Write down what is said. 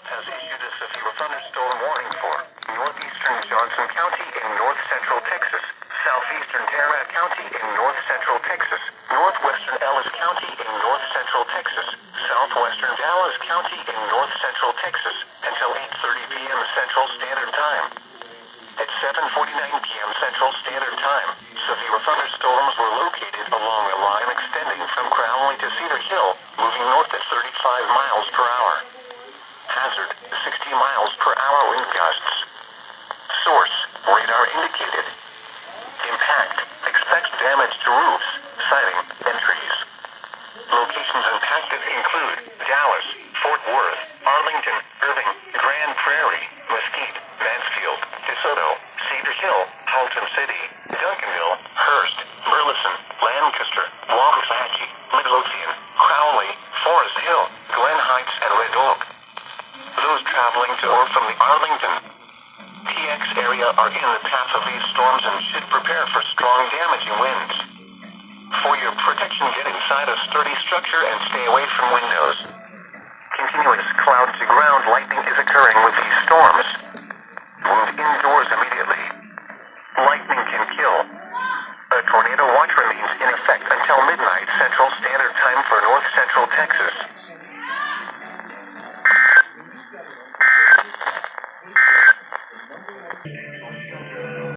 has issued a severe thunderstorm warning for northeastern Johnson County in north-central Texas, southeastern KERA County in north-central Texas, northwestern Ellis County in north-central Texas, southwestern Dallas County in north-central Texas, until 8:30 p.m. Central Standard Time. At 7:49 p.m. Central Standard Time, severe thunderstorms were located along a line extending from Crowley to Cedar Hill, moving north at 35 miles per hour. Hazard, 60 miles per hour wind gusts. Source, radar indicated. Impact, expect damage to roofs, siding, and trees. Locations impacted include Dallas, Fort Worth, Arlington, Irving, Grand Prairie, Mesquite, Mansfield, DeSoto, Cedar Hill, Halton City, Duncanville, Hearst, Burleson, Lancaster, Waxahachie, Midlothian, Crowley, Forest Hill, Glen Heights, and Red Oak. Those traveling to or from the Arlington, PX area are in the path of these storms and should prepare for strong damaging winds. For your protection, get inside a sturdy structure and stay away from windows. Continuous cloud-to-ground lightning is occurring with these storms. Move indoors immediately. Lightning can kill. A tornado watch remains in effect until midnight Central Standard Time for north-central Texas.